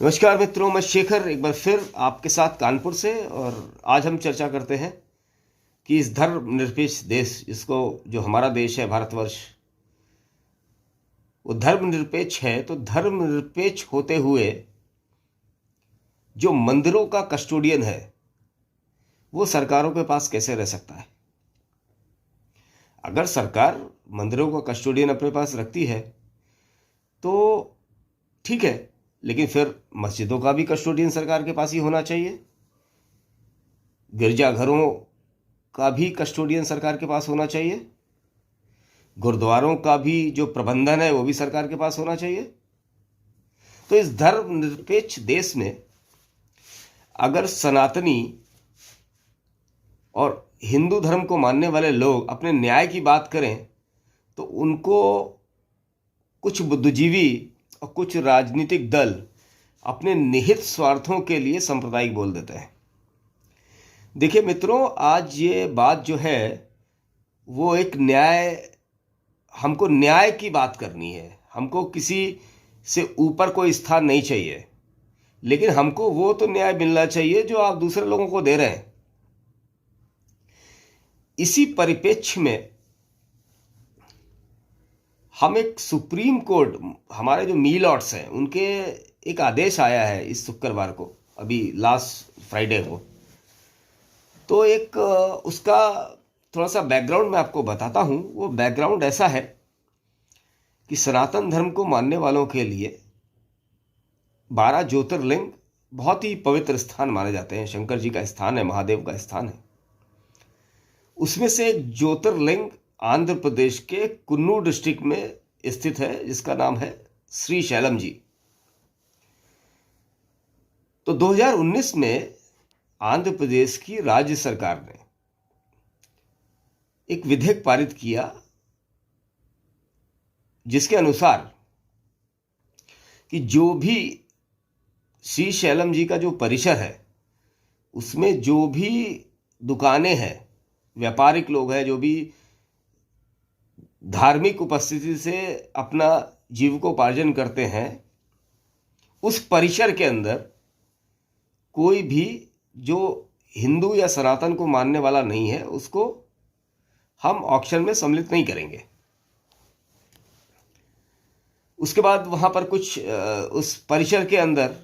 नमस्कार मित्रों, मैं शेखर एक बार फिर आपके साथ कानपुर से। और आज हम चर्चा करते हैं कि इस धर्मनिरपेक्ष देश जिसको जो हमारा देश है भारतवर्ष, वो धर्मनिरपेक्ष है। तो धर्मनिरपेक्ष होते हुए जो मंदिरों का कस्टोडियन है वो सरकारों के पास कैसे रह सकता है। अगर सरकार मंदिरों का कस्टोडियन अपने पास रखती है तो ठीक है, लेकिन फिर मस्जिदों का भी कस्टोडियन सरकार के पास ही होना चाहिए, गिरजाघरों का भी कस्टोडियन सरकार के पास होना चाहिए, गुरुद्वारों का भी जो प्रबंधन है वो भी सरकार के पास होना चाहिए। तो इस धर्मनिरपेक्ष देश में अगर सनातनी और हिंदू धर्म को मानने वाले लोग अपने न्याय की बात करें तो उनको कुछ बुद्धिजीवी और कुछ राजनीतिक दल अपने निहित स्वार्थों के लिए सांप्रदायिक बोल देते हैं। देखिए मित्रों, आज ये बात जो है वो एक हमको न्याय की बात करनी है। हमको किसी से ऊपर कोई स्थान नहीं चाहिए, लेकिन हमको वो तो न्याय मिलना चाहिए जो आप दूसरे लोगों को दे रहे हैं। इसी परिप्रेक्ष्य में हम एक सुप्रीम कोर्ट, हमारे जो मी लॉर्ड्स हैं, उनके एक आदेश आया है इस शुक्रवार को, अभी लास्ट फ्राइडे को। तो एक उसका थोड़ा सा बैकग्राउंड मैं आपको बताता हूँ। वो बैकग्राउंड ऐसा है कि सनातन धर्म को मानने वालों के लिए 12 ज्योतिर्लिंग बहुत ही पवित्र स्थान माने जाते हैं। शंकर जी का स्थान है, महादेव का स्थान है। उसमें से एक ज्योतिर्लिंग आंध्र प्रदेश के कुन्नूर डिस्ट्रिक्ट में स्थित है, जिसका नाम है श्री शैलम जी। तो 2019 में आंध्र प्रदेश की राज्य सरकार ने एक विधेयक पारित किया जिसके अनुसार कि जो भी श्री शैलम जी का जो परिसर है उसमें जो भी दुकानें हैं, व्यापारिक लोग हैं, जो भी धार्मिक उपस्थिति से अपना जीविकोपार्जन करते हैं, उस परिसर के अंदर कोई भी जो हिंदू या सनातन को मानने वाला नहीं है उसको हम ऑक्शन में सम्मिलित नहीं करेंगे। उसके बाद वहाँ पर कुछ उस परिसर के अंदर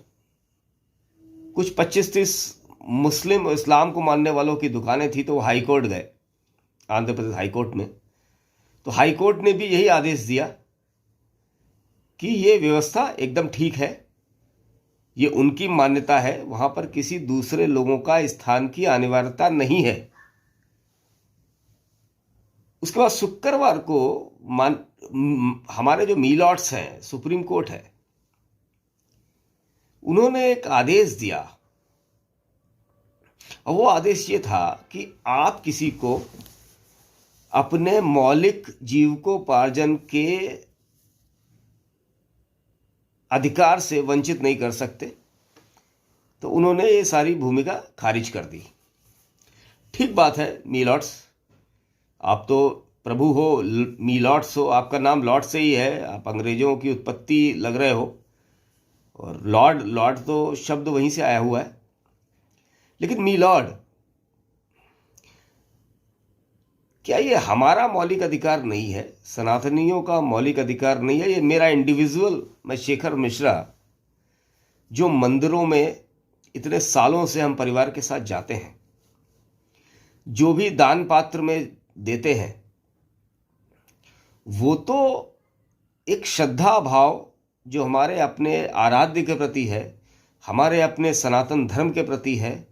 कुछ 25-30 मुस्लिम इस्लाम को मानने वालों की दुकानें थी। तो वो हाई कोर्ट गए, आंध्र प्रदेश हाई कोर्ट में। तो हाई कोर्ट ने भी यही आदेश दिया कि ये व्यवस्था एकदम ठीक है, ये उनकी मान्यता है, वहाँ पर किसी दूसरे लोगों का स्थान की अनिवार्यता नहीं है। उसके बाद शुक्रवार को हमारे जो मी लॉर्ड्स हैं, सुप्रीम कोर्ट है, उन्होंने एक आदेश दिया। और वो आदेश ये था कि आप किसी को अपने मौलिक जीविकोपार्जन के अधिकार से वंचित नहीं कर सकते। तो उन्होंने ये सारी भूमिका खारिज कर दी। ठीक बात है मी लॉर्ड्स, आप तो प्रभु हो, मी लॉर्ड्स हो, आपका नाम लॉर्ड से ही है, आप अंग्रेजों की उत्पत्ति लग रहे हो, और लॉर्ड तो शब्द वहीं से आया हुआ है। लेकिन मी लॉर्ड, क्या ये हमारा मौलिक अधिकार नहीं है? सनातनियों का मौलिक अधिकार नहीं है? ये मेरा इंडिविजुअल, मैं शेखर मिश्रा, जो मंदिरों में इतने सालों से हम परिवार के साथ जाते हैं, जो भी दान पात्र में देते हैं, वो तो एक श्रद्धा भाव जो हमारे अपने आराध्य के प्रति है, हमारे अपने सनातन धर्म के प्रति है,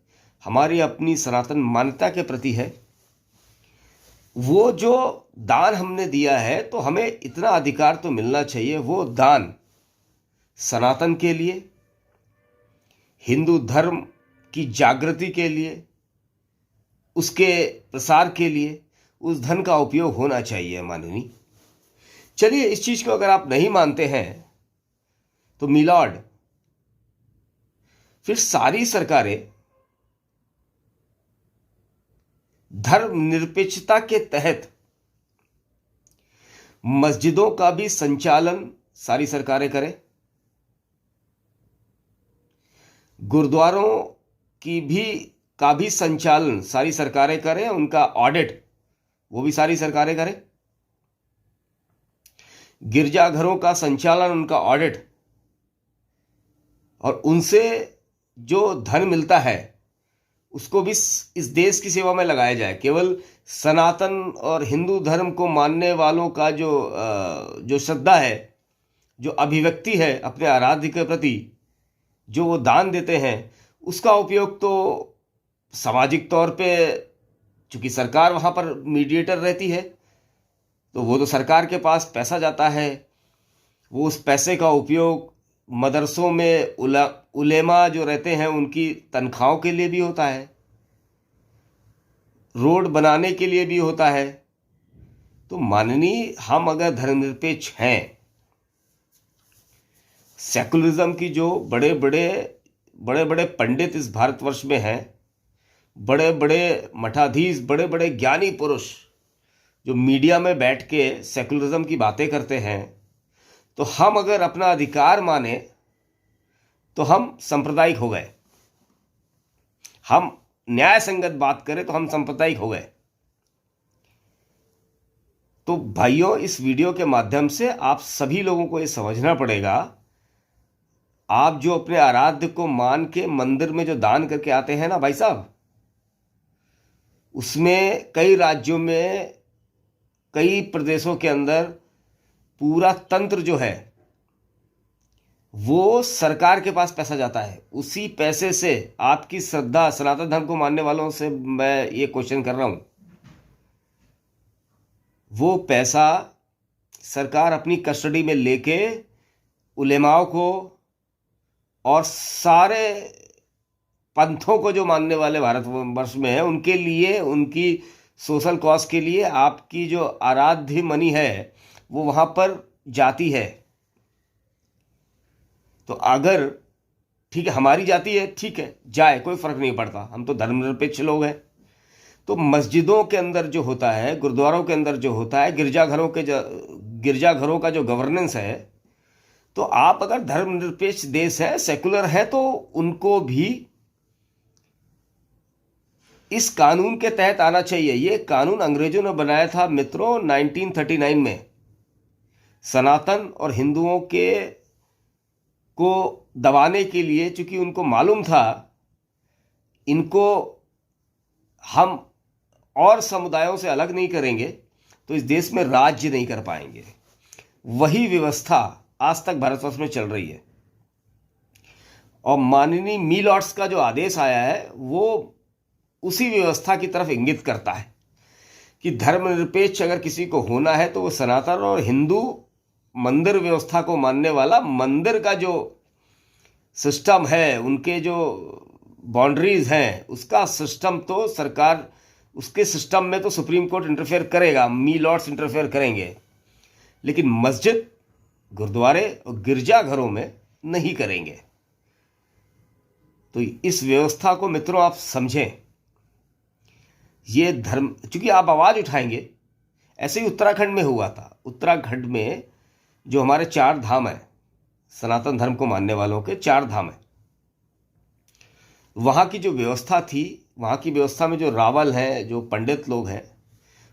हमारी अपनी सनातन मान्यता के प्रति है। वो जो दान हमने दिया है तो हमें इतना अधिकार तो मिलना चाहिए। वो दान सनातन के लिए, हिंदू धर्म की जागृति के लिए, उसके प्रसार के लिए उस धन का उपयोग होना चाहिए माननीय। चलिए, इस चीज को अगर आप नहीं मानते हैं तो मिलॉर्ड, फिर सारी सरकारें धर्मनिरपेक्षता के तहत मस्जिदों का भी संचालन सारी सरकारें करें। गुरुद्वारों की भी का भी संचालन सारी सरकारें करें, उनका ऑडिट वो भी सारी सरकारें करें। गिरजाघरों का संचालन, उनका ऑडिट, और उनसे जो धन मिलता है उसको भी इस देश की सेवा में लगाया जाए। केवल सनातन और हिंदू धर्म को मानने वालों का जो श्रद्धा है, जो अभिव्यक्ति है अपने आराध्य के प्रति, जो वो दान देते हैं, उसका उपयोग तो सामाजिक तौर पे, चूंकि सरकार वहाँ पर मीडिएटर रहती है, तो वो तो सरकार के पास पैसा जाता है, वो उस पैसे का उपयोग मदरसों में उलेमा जो रहते हैं उनकी तनख्वाहों के लिए भी होता है, रोड बनाने के लिए भी होता है। तो माननीय, हम अगर धर्मनिरपेक्ष हैं, सेकुलरिज्म की जो बड़े बड़े पंडित इस भारतवर्ष में हैं, बड़े बड़े मठाधीश, बड़े बड़े ज्ञानी पुरुष जो मीडिया में बैठ के सेकुलरिज्म की बातें करते हैं, तो हम अगर अपना अधिकार माने तो हम सांप्रदायिक हो गए। हम न्याय संगत बात करें तो हम सांप्रदायिक हो गए। तो भाइयों, इस वीडियो के माध्यम से आप सभी लोगों को ये समझना पड़ेगा, आप जो अपने आराध्य को मान के मंदिर में जो दान करके आते हैं ना भाई साहब, उसमें कई राज्यों में, कई प्रदेशों के अंदर पूरा तंत्र जो है वो सरकार के पास पैसा जाता है। उसी पैसे से आपकी श्रद्धा, सनातन धर्म को मानने वालों से मैं ये क्वेश्चन कर रहा हूं, वो पैसा सरकार अपनी कस्टडी में लेके उलेमाओं को और सारे पंथों को जो मानने वाले भारतवर्ष में है, उनके लिए, उनकी सोशल कॉज के लिए आपकी जो आराध्य मनी है वो वहाँ पर जाती है। तो अगर ठीक है, हमारी जाती है, ठीक है, जाए, कोई फर्क नहीं पड़ता, हम तो धर्मनिरपेक्ष लोग हैं। तो मस्जिदों के अंदर जो होता है, गुरुद्वारों के अंदर जो होता है, गिरजाघरों का जो गवर्नेंस है, तो आप अगर धर्मनिरपेक्ष देश है, सेकुलर है, तो उनको भी इस कानून के तहत आना चाहिए। ये कानून अंग्रेजों ने बनाया था मित्रों 1939 में, सनातन और हिंदुओं के को दबाने के लिए, चूंकि उनको मालूम था इनको हम और समुदायों से अलग नहीं करेंगे तो इस देश में राज्य नहीं कर पाएंगे। वही व्यवस्था आज तक भारतवर्ष में चल रही है। और माननीय मीलॉट्स का जो आदेश आया है वो उसी व्यवस्था की तरफ इंगित करता है कि धर्मनिरपेक्ष अगर किसी को होना है तो वो सनातन और हिंदू मंदिर व्यवस्था को मानने वाला, मंदिर का जो सिस्टम है, उनके जो बाउंड्रीज हैं, उसका सिस्टम तो सरकार, उसके सिस्टम में तो सुप्रीम कोर्ट इंटरफेयर करेगा, मीलॉट्स इंटरफेयर करेंगे, लेकिन मस्जिद, गुरुद्वारे और गिरजाघरों में नहीं करेंगे। तो इस व्यवस्था को मित्रों आप समझें। ये धर्म, चूंकि आप आवाज़ उठाएंगे, ऐसे ही उत्तराखंड में हुआ था। उत्तराखंड में जो हमारे 4 धाम हैं, सनातन धर्म को मानने वालों के 4 धाम हैं, वहाँ की जो व्यवस्था थी, वहाँ की व्यवस्था में जो रावल हैं, जो पंडित लोग हैं,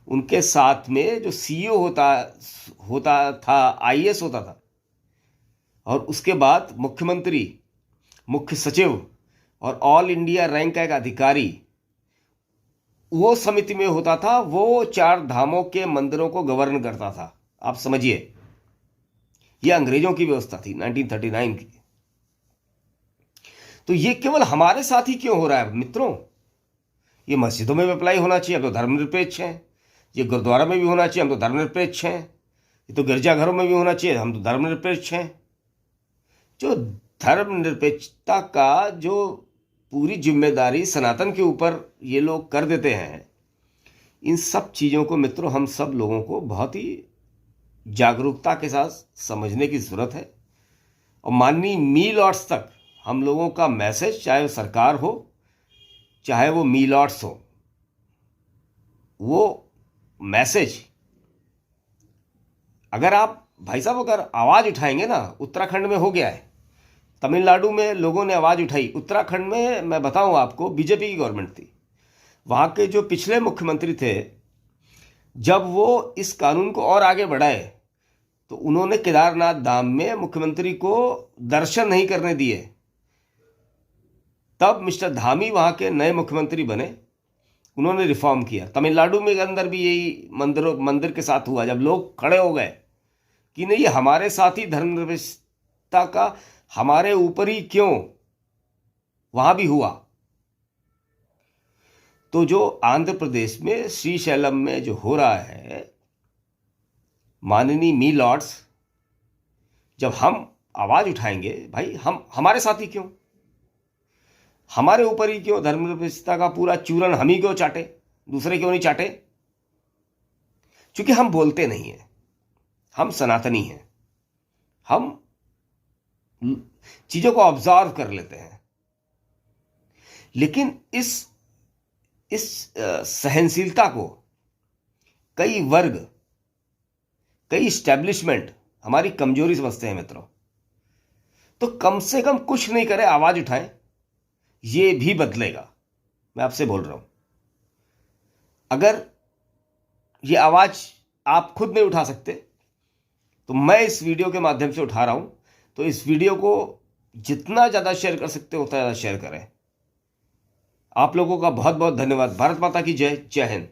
उनके साथ में जो सीईओ होता था, आईएएस होता था, और उसके बाद मुख्यमंत्री, मुख्य सचिव और ऑल इंडिया रैंक का एक अधिकारी वो समिति में होता था। वो 4 धामों के मंदिरों को गवर्न करता था। आप समझिए, यह अंग्रेजों की व्यवस्था थी 1939 की। तो ये केवल हमारे साथ ही क्यों हो रहा है मित्रों? ये मस्जिदों में भी अप्लाई होना चाहिए, हम तो धर्मनिरपेक्ष हैं। ये गुरुद्वारा में भी होना चाहिए, हम तो धर्मनिरपेक्ष हैं। ये तो गिरजाघरों में भी होना चाहिए, हम तो धर्मनिरपेक्ष हैं। जो धर्मनिरपेक्षता का जो पूरी जिम्मेदारी सनातन के ऊपर ये लोग कर देते हैं, इन सब चीज़ों को मित्रों हम सब लोगों को बहुत ही जागरूकता के साथ समझने की ज़रूरत है। और माननीय मीलॉट्स तक हम लोगों का मैसेज, चाहे वो सरकार हो चाहे वो मीलॉट्स हो, वो मैसेज अगर आप भाई साहब अगर आवाज़ उठाएंगे ना, उत्तराखंड में हो गया है, तमिलनाडु में लोगों ने आवाज़ उठाई। उत्तराखंड में मैं बताऊं आपको, बीजेपी की गवर्नमेंट थी। वहाँ के जो पिछले मुख्यमंत्री थे, जब वो इस कानून को और आगे बढ़ाए तो उन्होंने केदारनाथ धाम में मुख्यमंत्री को दर्शन नहीं करने दिए। तब मिस्टर धामी वहाँ के नए मुख्यमंत्री बने, उन्होंने रिफॉर्म किया। तमिलनाडु में अंदर भी यही मंदिर के साथ हुआ, जब लोग खड़े हो गए कि नहीं, हमारे साथ ही धर्मनिरपेक्षता का हमारे ऊपर ही क्यों, वहां भी हुआ। तो जो आंध्र प्रदेश में श्रीशैलम में जो हो रहा है, माननीय मी लॉर्ड्स, जब हम आवाज उठाएंगे, भाई हम हमारे साथ ही क्यों, हमारे ऊपर ही क्यों धर्मनिरपेक्षता का पूरा चूरण हम ही क्यों चाटे, दूसरे क्यों नहीं चाटे? क्योंकि हम बोलते नहीं हैं, हम सनातनी हैं, हम चीजों को ऑब्जर्व कर लेते हैं। लेकिन इस सहनशीलता को कई वर्ग, कई स्टैब्लिशमेंट हमारी कमजोरी समझते हैं मित्रों। तो कम से कम कुछ नहीं करे, आवाज उठाएं, ये भी बदलेगा। मैं आपसे बोल रहा हूं, अगर ये आवाज आप खुद नहीं उठा सकते तो मैं इस वीडियो के माध्यम से उठा रहा हूं। तो इस वीडियो को जितना ज़्यादा शेयर कर सकते हो उतना ज़्यादा शेयर करें। आप लोगों का बहुत बहुत धन्यवाद। भारत माता की जय। जय हिंद।